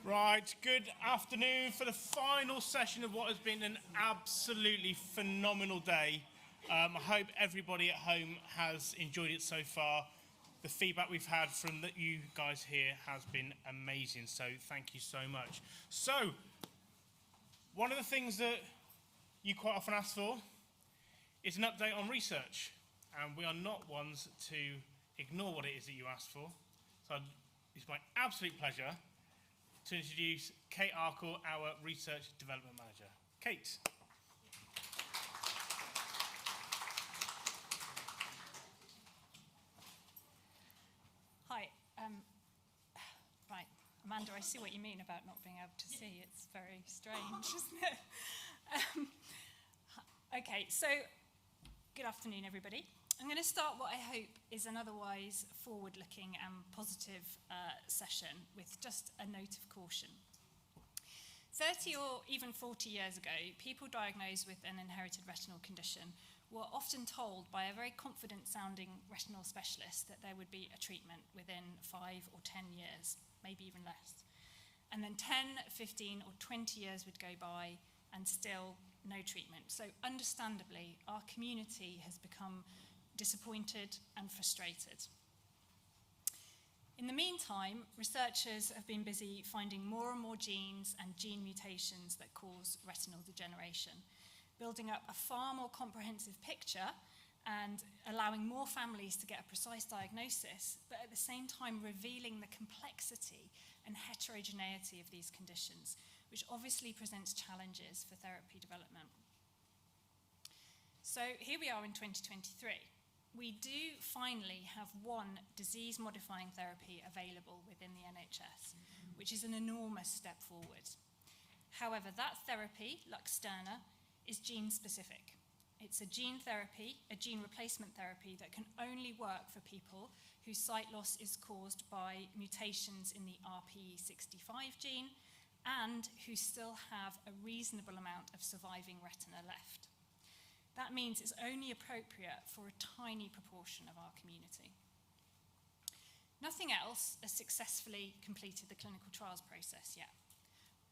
Right, good afternoon for the final session of what has been an absolutely phenomenal day. I hope everybody at home has enjoyed it so far. The feedback we've had from you guys here has been amazing, so thank you so much. So, one of the things that you quite often ask for is an update on research, and we are not ones to ignore what it is that you asked for. So it's my absolute pleasure to introduce Kate Arkell, our Research Development Manager. Kate. Hi. Right, Amanda, I see what you mean about not being able to see. It's very strange, isn't it? Okay, so good afternoon, everybody. I'm going to start what I hope is an otherwise forward-looking and positive session with just a note of caution. 30 or even 40 years ago, people diagnosed with an inherited retinal condition were often told by a very confident-sounding retinal specialist that there would be a treatment within 5 or 10 years, maybe even less. And then 10, 15 or 20 years would go by and still no treatment. So understandably, our community has become disappointed and frustrated. In the meantime, researchers have been busy finding more and more genes and gene mutations that cause retinal degeneration, building up a far more comprehensive picture and allowing more families to get a precise diagnosis, but at the same time revealing the complexity and heterogeneity of these conditions, which obviously presents challenges for therapy development. So here we are in 2023. We do finally have one disease-modifying therapy available within the NHS, which is an enormous step forward. However, that therapy, Luxturna, is gene-specific. It's a gene therapy, a gene replacement therapy that can only work for people whose sight loss is caused by mutations in the RPE65 gene and who still have a reasonable amount of surviving retina left. That means it's only appropriate for a tiny proportion of our community. Nothing else has successfully completed the clinical trials process yet,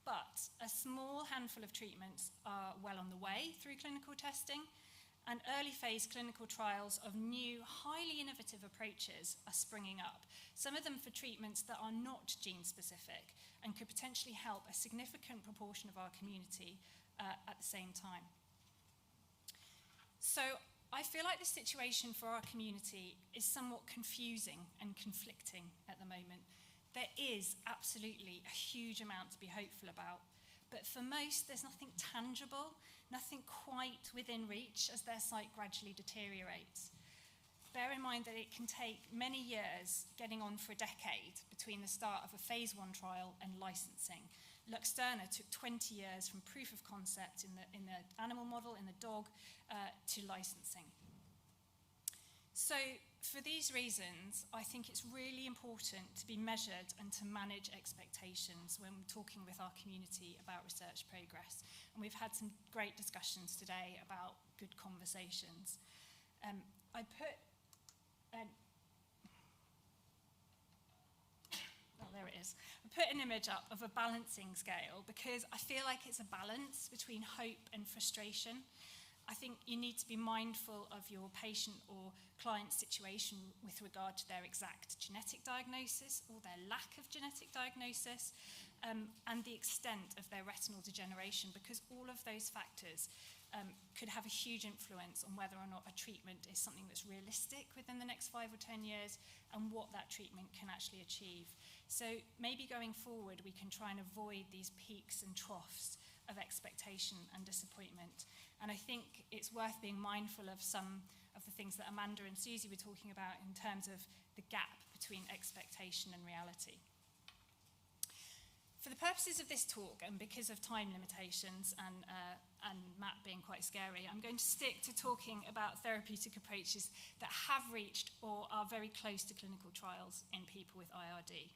but a small handful of treatments are well on the way through clinical testing, and early phase clinical trials of new, highly innovative approaches are springing up, some of them for treatments that are not gene-specific and could potentially help a significant proportion of our community at the same time. So I feel like the situation for our community is somewhat confusing and conflicting at the moment. There is absolutely a huge amount to be hopeful about, but for most there's nothing tangible, nothing quite within reach as their sight gradually deteriorates. Bear in mind that it can take many years, getting on for a decade, between the start of a phase 1 trial and licensing. Luxturna took 20 years from proof of concept in the animal model, in the dog, to licensing. So for these reasons, I think it's really important to be measured and to manage expectations when we're talking with our community about research progress. And we've had some great discussions today about good conversations. I put an image up of a balancing scale because I feel like it's a balance between hope and frustration. I think you need to be mindful of your patient or client situation with regard to their exact genetic diagnosis or their lack of genetic diagnosis, and the extent of their retinal degeneration, because all of those factors could have a huge influence on whether or not a treatment is something that's realistic within the next 5 or 10 years and what that treatment can actually achieve. So maybe going forward we can try and avoid these peaks and troughs of expectation and disappointment. And I think it's worth being mindful of some of the things that Amanda and Susie were talking about in terms of the gap between expectation and reality. For the purposes of this talk, and because of time limitations and Matt being quite scary, I'm going to stick to talking about therapeutic approaches that have reached or are very close to clinical trials in people with IRD.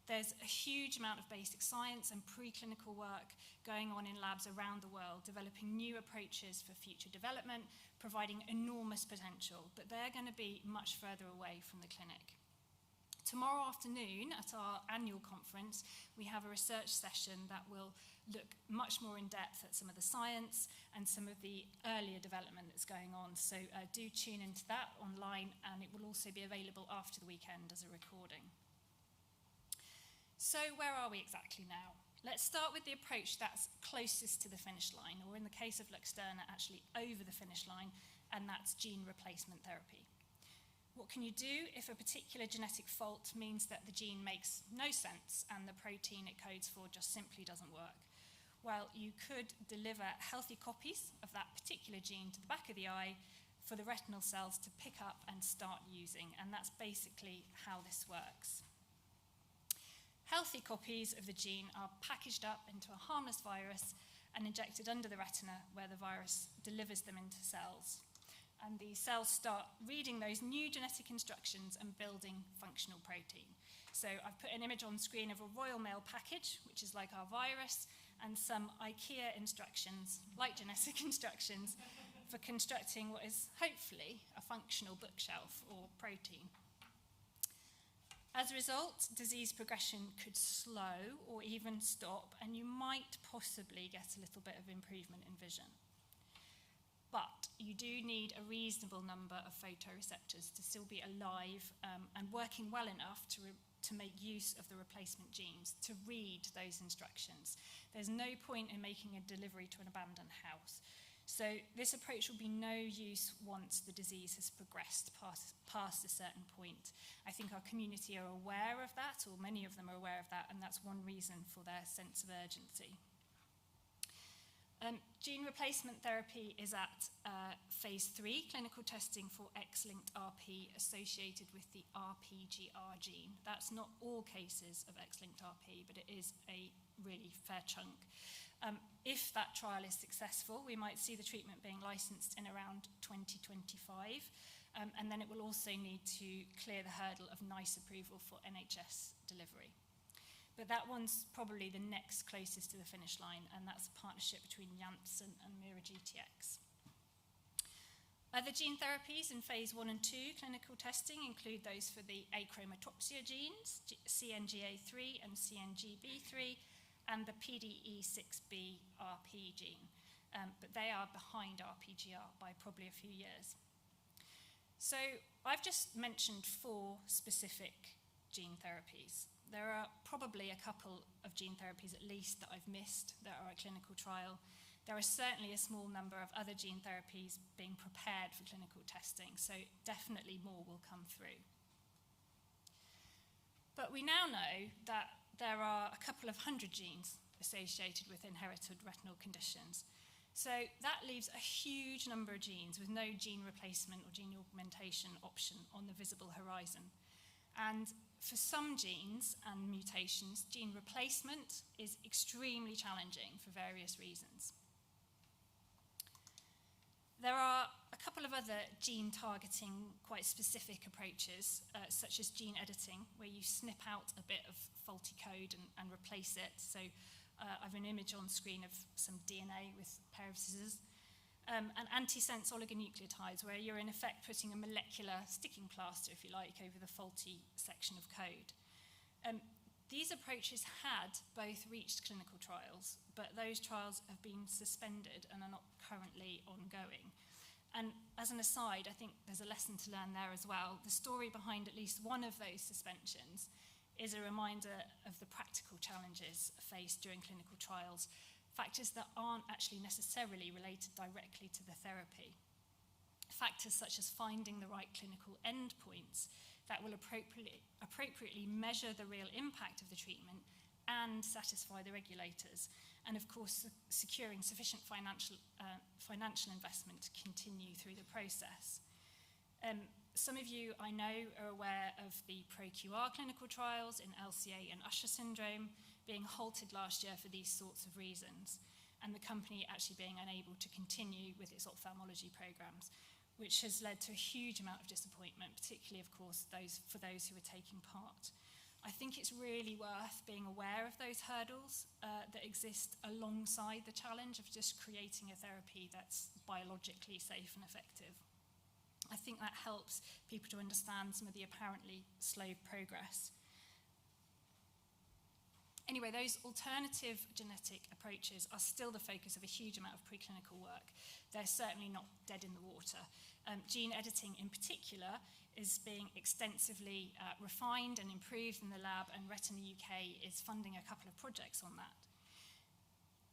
There's a huge amount of basic science and preclinical work going on in labs around the world, developing new approaches for future development, providing enormous potential, but they're going to be much further away from the clinic. Tomorrow afternoon at our annual conference, we have a research session that will look much more in depth at some of the science and some of the earlier development that's going on. So do tune into that online, and it will also be available after the weekend as a recording. So where are we exactly now? Let's start with the approach that's closest to the finish line, or in the case of Luxturna, actually over the finish line, and that's gene replacement therapy. What can you do if a particular genetic fault means that the gene makes no sense and the protein it codes for just simply doesn't work? Well, you could deliver healthy copies of that particular gene to the back of the eye for the retinal cells to pick up and start using, and that's basically how this works. Healthy copies of the gene are packaged up into a harmless virus and injected under the retina, where the virus delivers them into cells. And the cells start reading those new genetic instructions and building functional protein. So I've put an image on screen of a Royal Mail package, which is like our virus, and some IKEA instructions, like genetic instructions, for constructing what is hopefully a functional bookshelf or protein. As a result, disease progression could slow or even stop, and you might possibly get a little bit of improvement in vision. But you do need a reasonable number of photoreceptors to still be alive and working well enough to make use of the replacement genes, to read those instructions. There's no point in making a delivery to an abandoned house. So this approach will be no use once the disease has progressed past a certain point. I think our community are aware of that, or many of them are aware of that, and that's one reason for their sense of urgency. Gene replacement therapy is at phase 3 clinical testing for X-linked RP associated with the RPGR gene. That's not all cases of X-linked RP, but it is a really fair chunk. If that trial is successful, we might see the treatment being licensed in around 2025, and then it will also need to clear the hurdle of NICE approval for NHS delivery. But that one's probably the next closest to the finish line, and that's a partnership between Janssen and MeiraGTx. Other gene therapies in phase 1 and 2 clinical testing include those for the achromatopsia genes, CNGA3 and CNGB3, and the PDE6B RP gene, but they are behind RPGR by probably a few years. So I've just mentioned 4 specific gene therapies. There are probably a couple of gene therapies at least that I've missed that are at clinical trial. There are certainly a small number of other gene therapies being prepared for clinical testing, so definitely more will come through. But we now know that there are a couple of 100 genes associated with inherited retinal conditions. So that leaves a huge number of genes with no gene replacement or gene augmentation option on the visible horizon. And for some genes and mutations, gene replacement is extremely challenging for various reasons. There are a couple of other gene targeting quite specific approaches, such as gene editing, where you snip out a bit of faulty code and replace it. So I have an image on screen of some DNA with a pair of scissors. And antisense oligonucleotides, where you're in effect putting a molecular sticking plaster, if you like, over the faulty section of code. These approaches had both reached clinical trials, but those trials have been suspended and are not currently ongoing. And as an aside, I think there's a lesson to learn there as well. The story behind at least one of those suspensions is a reminder of the practical challenges faced during clinical trials, factors that aren't actually necessarily related directly to the therapy. Factors such as finding the right clinical endpoints that will appropriately measure the real impact of the treatment and satisfy the regulators. And of course, securing sufficient financial investment to continue through the process. Some of you, I know, are aware of the ProQR clinical trials in LCA and Usher syndrome being halted last year for these sorts of reasons, and the company actually being unable to continue with its ophthalmology programs, which has led to a huge amount of disappointment, particularly, of course, for those who are taking part. I think it's really worth being aware of those hurdles that exist alongside the challenge of just creating a therapy that's biologically safe and effective. I think that helps people to understand some of the apparently slow progress. Anyway, those alternative genetic approaches are still the focus of a huge amount of preclinical work. They're certainly not dead in the water. Gene editing in particular is being extensively refined and improved in the lab, and Retina UK is funding a couple of projects on that.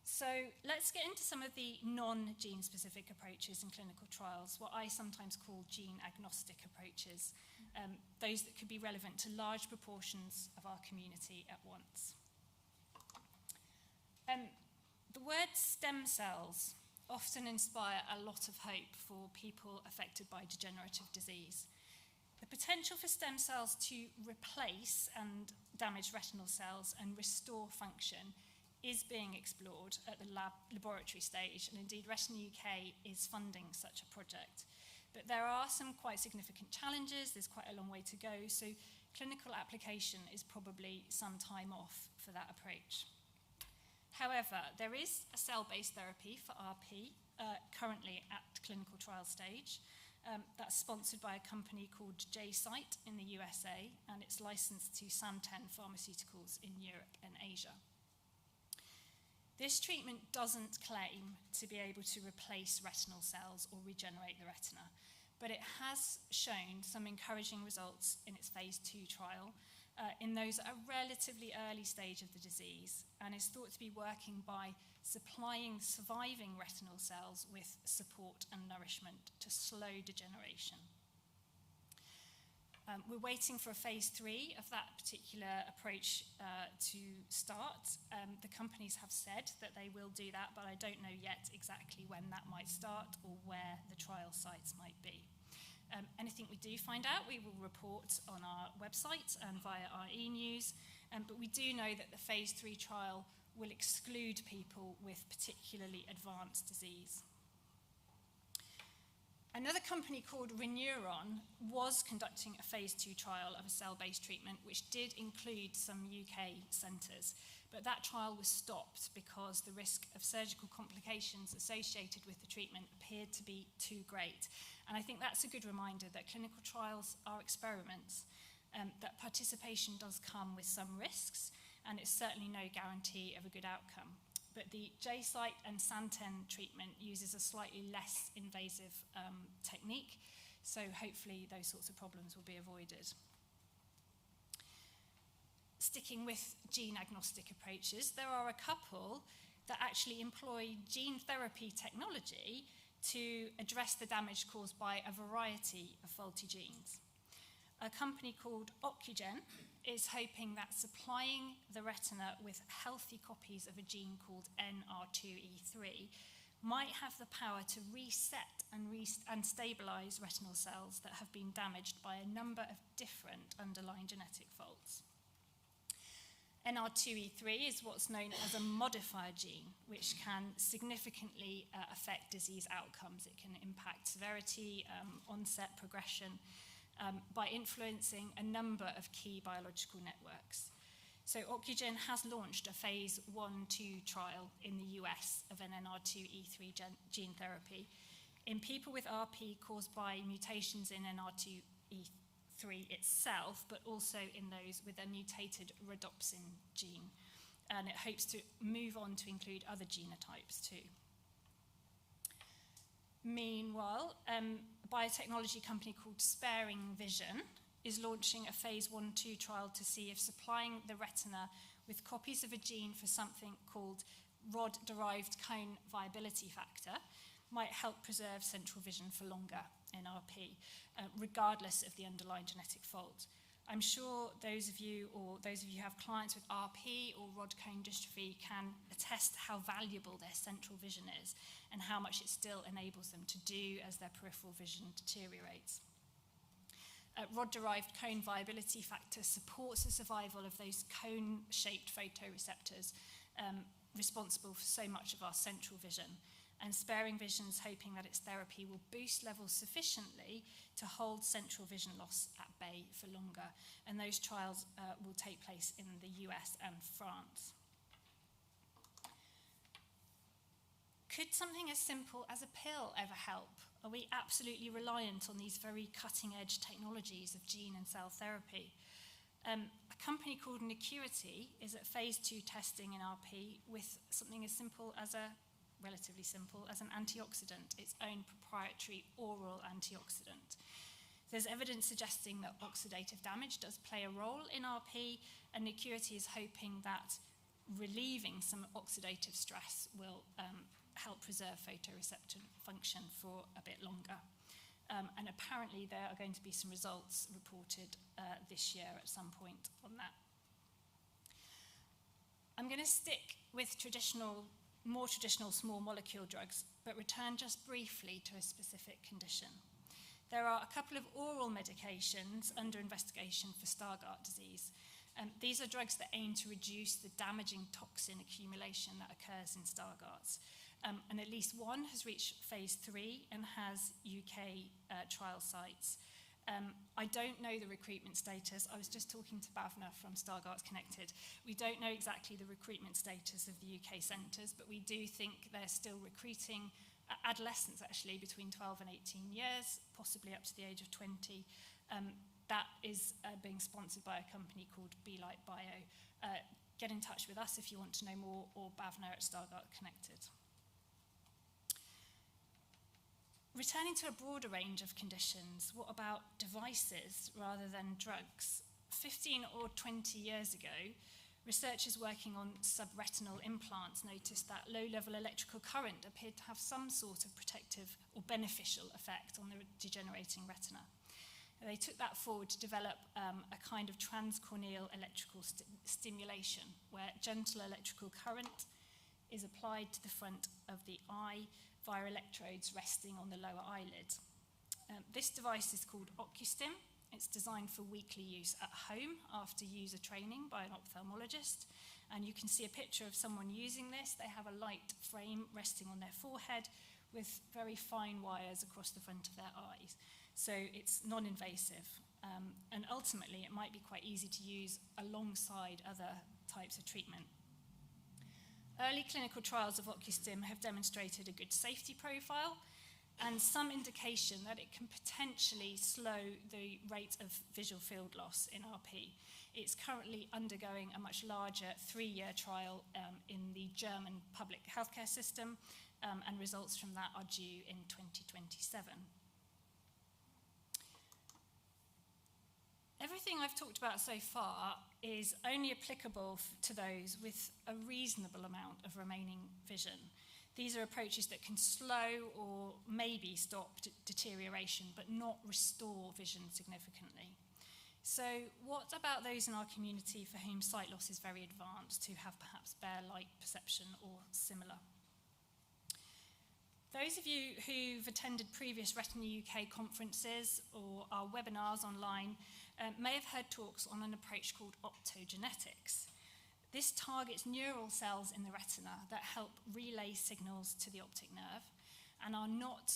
So let's get into some of the non-gene specific approaches in clinical trials, what I sometimes call gene agnostic approaches, those that could be relevant to large proportions of our community at once. The word stem cells often inspire a lot of hope for people affected by degenerative disease. The potential for stem cells to replace and damage retinal cells and restore function is being explored at the laboratory stage, and indeed Retina UK is funding such a project. But there are some quite significant challenges, there's quite a long way to go, so clinical application is probably some time off for that approach. However, there is a cell-based therapy for RP currently at clinical trial stage. That's sponsored by a company called J-Site in the USA, and it's licensed to Santen Pharmaceuticals in Europe and Asia. This treatment doesn't claim to be able to replace retinal cells or regenerate the retina, but it has shown some encouraging results in its phase 2 trial, in those at a relatively early stage of the disease, and is thought to be working by supplying surviving retinal cells with support and nourishment to slow degeneration. We're waiting for a phase 3 of that particular approach to start. The companies have said that they will do that, but I don't know yet exactly when that might start or where the trial sites might be. Anything we do find out, we will report on our website and via our e-news, but we do know that the phase 3 trial will exclude people with particularly advanced disease. Another company called Reneuron was conducting a phase 2 trial of a cell-based treatment, which did include some UK centres, but that trial was stopped because the risk of surgical complications associated with the treatment appeared to be too great. And I think that's a good reminder that clinical trials are experiments, that participation does come with some risks, and it's certainly no guarantee of a good outcome. But the J-Site and Santen treatment uses a slightly less invasive technique, so hopefully those sorts of problems will be avoided. Sticking with gene-agnostic approaches, there are a couple that actually employ gene therapy technology to address the damage caused by a variety of faulty genes. A company called Ocugen is hoping that supplying the retina with healthy copies of a gene called NR2E3 might have the power to reset and stabilize retinal cells that have been damaged by a number of different underlying genetic faults. NR2E3 is what's known as a modifier gene, which can significantly affect disease outcomes. It can impact severity, onset, progression, by influencing a number of key biological networks. So Ocugen has launched a phase 1-2 trial in the US of an NR2E3 gene therapy in people with RP caused by mutations in NR2E3 itself, but also in those with a mutated rhodopsin gene. And it hopes to move on to include other genotypes too. Meanwhile, a biotechnology company called Sparing Vision is launching a phase 1-2 trial to see if supplying the retina with copies of a gene for something called rod-derived cone viability factor might help preserve central vision for longer in RP, regardless of the underlying genetic fault. I'm sure those of you who have clients with RP or rod cone dystrophy can attest how valuable their central vision is and how much it still enables them to do as their peripheral vision deteriorates. Rod-derived cone viability factor supports the survival of those cone-shaped photoreceptors responsible for so much of our central vision. And Sparing Vision's hoping that its therapy will boost levels sufficiently to hold central vision loss at bay for longer. And those trials will take place in the US and France. Could something as simple as a pill ever help? Are we absolutely reliant on these very cutting-edge technologies of gene and cell therapy? A company called Necurity is at phase 2 testing in RP with something as simple as relatively simple, as an antioxidant, its own proprietary oral antioxidant. There's evidence suggesting that oxidative damage does play a role in RP, and Necurity is hoping that relieving some oxidative stress will help preserve photoreceptor function for a bit longer. And apparently there are going to be some results reported this year at some point on that. I'm going to stick with more traditional small molecule drugs, but return just briefly to a specific condition. There are a couple of oral medications under investigation for Stargardt disease. These are drugs that aim to reduce the damaging toxin accumulation that occurs in Stargardts. And at least one has reached phase 3 and has UK trial sites. I don't know the recruitment status. I was just talking to Bhavna from Stargardts Connected. We don't know exactly the recruitment status of the UK centres, but we do think they're still recruiting adolescents, actually, between 12 and 18 years, possibly up to the age of 20. That is being sponsored by a company called Belite Bio. Get in touch with us if you want to know more, or Bhavna at Stargardts Connected. Returning to a broader range of conditions, what about devices rather than drugs? 15 or 20 years ago, researchers working on subretinal implants noticed that low-level electrical current appeared to have some sort of protective or beneficial effect on the degenerating retina. They took that forward to develop a kind of transcorneal electrical stimulation, where gentle electrical current is applied to the front of the eye via electrodes resting on the lower eyelid. This device is called OcuStim. It's designed for weekly use at home after user training by an ophthalmologist. And you can see a picture of someone using this. They have a light frame resting on their forehead with very fine wires across the front of their eyes. So it's non-invasive. And ultimately, it might be quite easy to use alongside other types of treatment. Early clinical trials of OcuStim have demonstrated a good safety profile and some indication that it can potentially slow the rate of visual field loss in RP. It's currently undergoing a much larger 3-year trial in the German public healthcare system, and results from that are due in 2027. Everything I've talked about so far is only applicable to those with a reasonable amount of remaining vision. These are approaches that can slow or maybe stop deterioration, but not restore vision significantly. So what about those in our community for whom sight loss is very advanced, who have perhaps bare light perception or similar? Those of you who've attended previous Retina UK conferences or our webinars online may have heard talks on an approach called optogenetics. This targets neural cells in the retina that help relay signals to the optic nerve and are not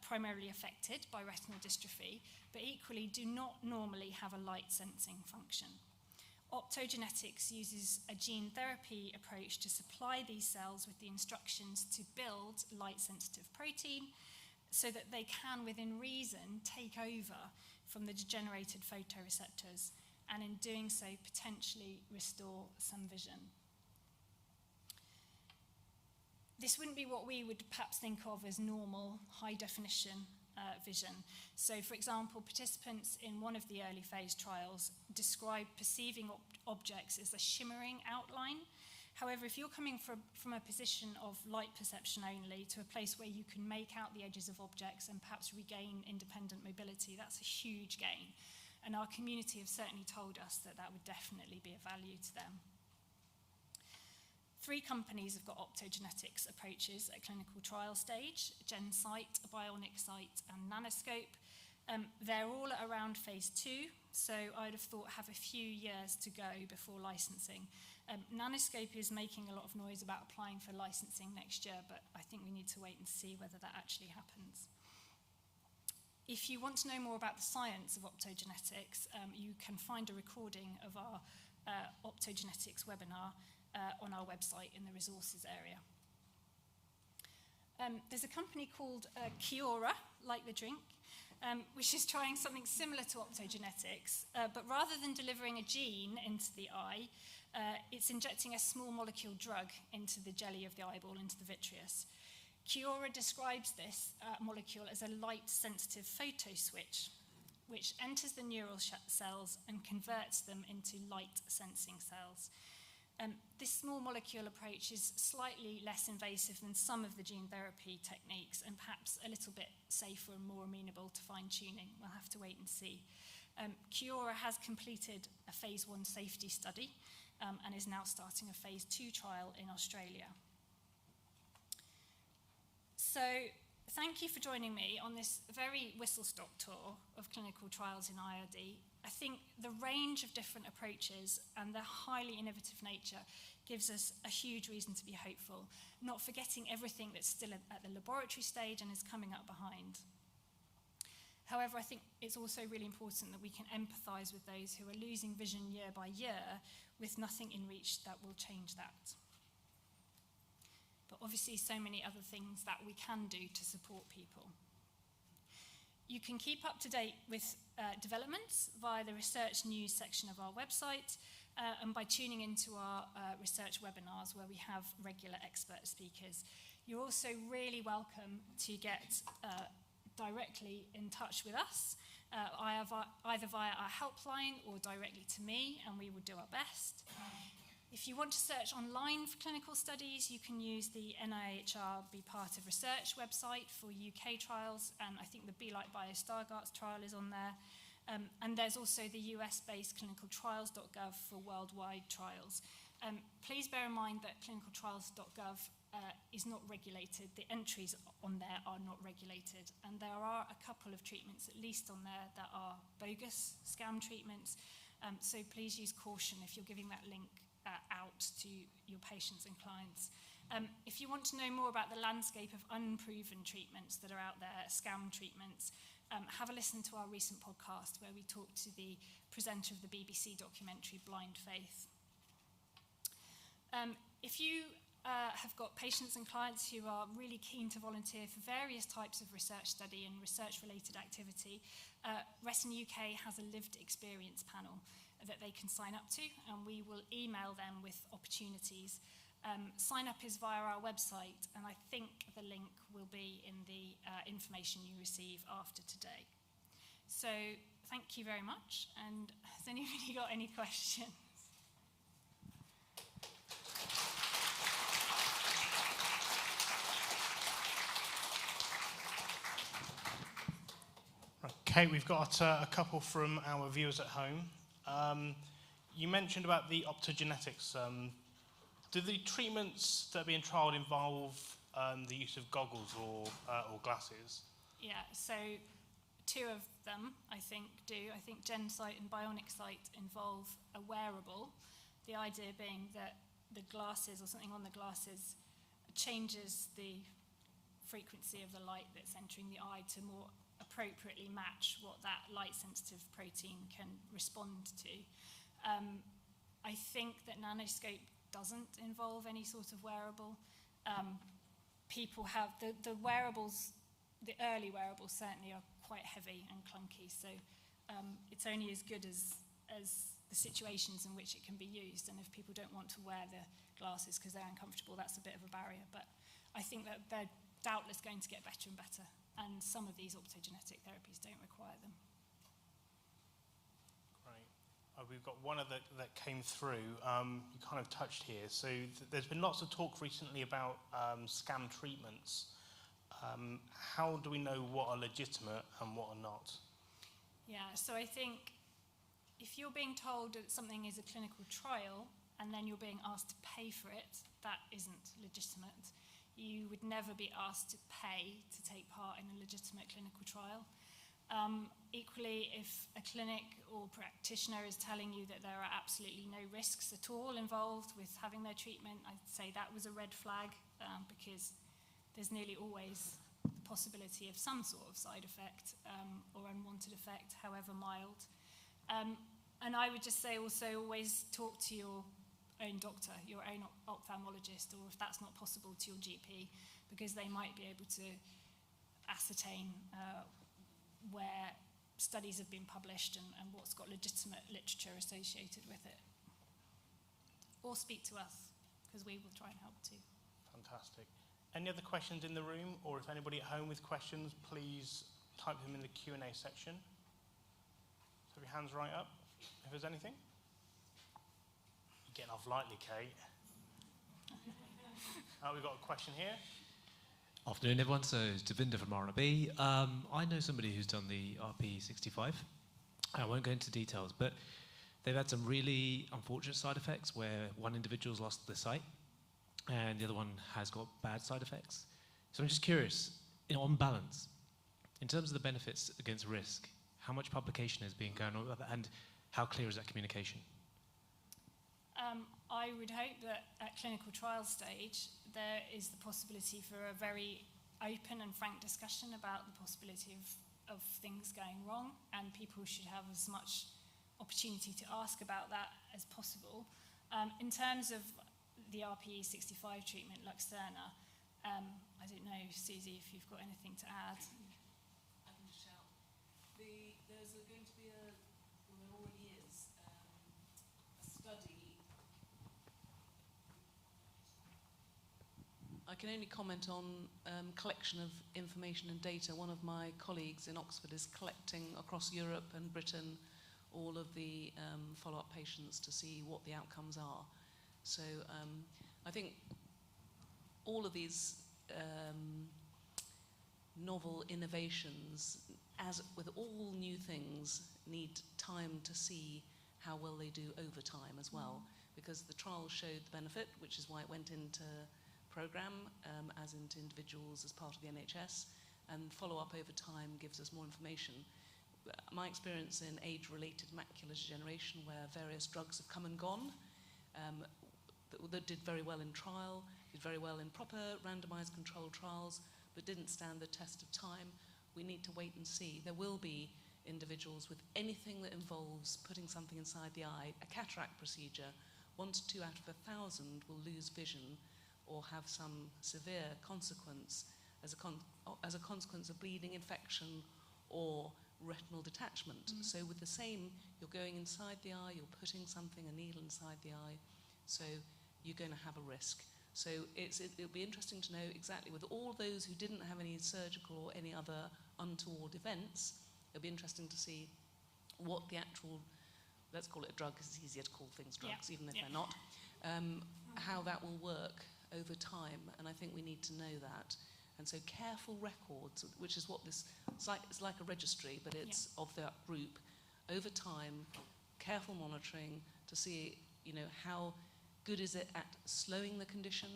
primarily affected by retinal dystrophy, but equally do not normally have a light sensing function. Optogenetics uses a gene therapy approach to supply these cells with the instructions to build light-sensitive protein so that they can, within reason, take over from the degenerated photoreceptors, and in doing so, potentially restore some vision. This wouldn't be what we would perhaps think of as normal, high-definition vision. So, for example, participants in one of the early phase trials described perceiving objects as a shimmering outline. However, if you're coming from a position of light perception only to a place where you can make out the edges of objects and perhaps regain independent mobility, that's a huge gain. And our community have certainly told us that that would definitely be of value to them. 3 companies have got optogenetics approaches at clinical trial stage: GenSight, Bionic Sight, and Nanoscope. They're all at around phase 2, so I'd have thought have a few years to go before licensing. Nanoscope is making a lot of noise about applying for licensing next year, but I think we need to wait and see whether that actually happens. If you want to know more about the science of optogenetics, you can find a recording of our optogenetics webinar on our website in the resources area. there's a company called Kiora, like the drink, which is trying something similar to optogenetics, but rather than delivering a gene into the eye, it's injecting a small molecule drug into the jelly of the eyeball, into the vitreous. Kiora describes this molecule as a light-sensitive photoswitch, which enters the neural cells and converts them into light-sensing cells. This small molecule approach is slightly less invasive than some of the gene therapy techniques and perhaps a little bit safer and more amenable to fine-tuning. We'll have to wait and see. Kiora has completed a phase 1 safety study and is now starting a phase 2 trial in Australia. So thank you for joining me on this very whistle-stop tour of clinical trials in IRD. I think the range of different approaches and the highly innovative nature gives us a huge reason to be hopeful, not forgetting everything that's still at the laboratory stage and is coming up behind. However, I think it's also really important that we can empathise with those who are losing vision year by year with nothing in reach that will change that. But obviously so many other things that we can do to support people. You can keep up to date with developments via the research news section of our website and by tuning into our research webinars where we have regular expert speakers. You're also really welcome to get directly in touch with us, either via our helpline or directly to me, and we will do our best. If you want to search online for clinical studies, you can use the NIHR Be Part of Research website for UK trials, and I think the Be Like Bio Stargardt's trial is on there. And there's also the US-based clinicaltrials.gov for worldwide trials. Please bear in mind that clinicaltrials.gov is not regulated. The entries on there are not regulated, and there are a couple of treatments, at least on there, that are bogus scam treatments. So please use caution if you're giving that link out to your patients and clients. If you want to know more about the landscape of unproven treatments that are out there, scam treatments, have a listen to our recent podcast where we talked to the presenter of the BBC documentary Blind Faith. If you have got patients and clients who are really keen to volunteer for various types of research study and research-related activity, Retina UK has a lived experience panel that they can sign up to, and we will email them with opportunities. Sign up is via our website, and I think the link will be in the information you receive after today. So thank you very much, and has anybody got any questions? Okay, we've got a couple from our viewers at home. You mentioned about the optogenetics. Do the treatments that are being trialled involve the use of goggles or glasses? Yeah, so 2 of them, I think, do. I think GenSight and Bionic Sight involve a wearable, the idea being that the glasses or something on the glasses changes the frequency of the light that's entering the eye to more appropriately match what that light-sensitive protein can respond to. I think that nanoscope doesn't involve any sort of wearable. People have, the wearables, the early wearables certainly are quite heavy and clunky, so it's only as good as the situations in which it can be used, and if people don't want to wear the glasses because they're uncomfortable, that's a bit of a barrier, but I think that they're doubtless going to get better and better, and some of these optogenetic therapies don't require them. Great. We've got one that came through. You kind of touched here. So there's been lots of talk recently about scam treatments. How do we know what are legitimate and what are not? Yeah, so I think if you're being told that something is a clinical trial and then you're being asked to pay for it, that isn't legitimate. You would never be asked to pay to take part in a legitimate clinical trial. Equally, if a clinic or practitioner is telling you that there are absolutely no risks at all involved with having their treatment, I'd say that was a red flag, because there's nearly always the possibility of some sort of side effect or unwanted effect, however mild. And I would just say also always talk to your own doctor, your own ophthalmologist, or if that's not possible, to your GP, because they might be able to ascertain where studies have been published and what's got legitimate literature associated with it. Or speak to us, because we will try and help too. Fantastic. Any other questions in the room, or if anybody at home with questions, please type them in the Q&A section. So have your hands right up if there's anything. You're getting off lightly, Kate. We've got a question here. Afternoon, everyone. So it's Devinder from RRB. I know somebody who's done the RP65. I won't go into details, but they've had some really unfortunate side effects where one individual's lost their sight and the other one has got bad side effects. So I'm just curious, on balance, in terms of the benefits against risk, how much publication is being going on with that, and how clear is that communication? I would hope that at clinical trial stage there is the possibility for a very open and frank discussion about the possibility of things going wrong, and people should have as much opportunity to ask about that as possible. In terms of the RPE65 treatment, Luxturna, I don't know, Susie, if you've got anything to add. I can just shout. There's going to be there already is, a study. I can only comment on collection of information and data. One of my colleagues in Oxford is collecting across Europe and Britain all of the follow-up patients to see what the outcomes are. So I think all of these novel innovations, as with all new things, need time to see how well they do over time as well, because the trial showed the benefit, which is why it went into program as into individuals as part of the NHS, and follow-up over time gives us more information. My experience in age-related macular degeneration, where various drugs have come and gone, that did very well in trial, did very well in proper randomized controlled trials, but didn't stand the test of time. We need to wait and see. There will be individuals with anything that involves putting something inside the eye, a cataract procedure, 1 to 2 out of 1,000 will lose vision or have some severe consequence as a consequence of bleeding, infection, or retinal detachment. So with the same, you're going inside the eye, you're putting something, a needle inside the eye, so you're going to have a risk. So it'll be interesting to know exactly, with all those who didn't have any surgical or any other untoward events, it'll be interesting to see what the actual, let's call it a drug, because it's easier to call things drugs, even if they're not, how that will work over time, and I think we need to know that. And so careful records, which is what this, it's like a registry, but it's of that group, over time, careful monitoring to see, how good is it at slowing the condition,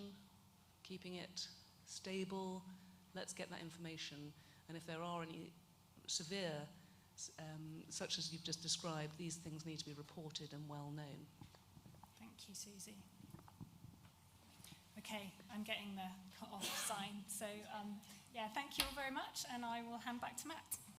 keeping it stable. Let's get that information, and if there are any severe, such as you've just described, these things need to be reported and well known. Thank you, Susie. Okay, I'm getting the cut off sign. So, thank you all very much, and I will hand back to Matt.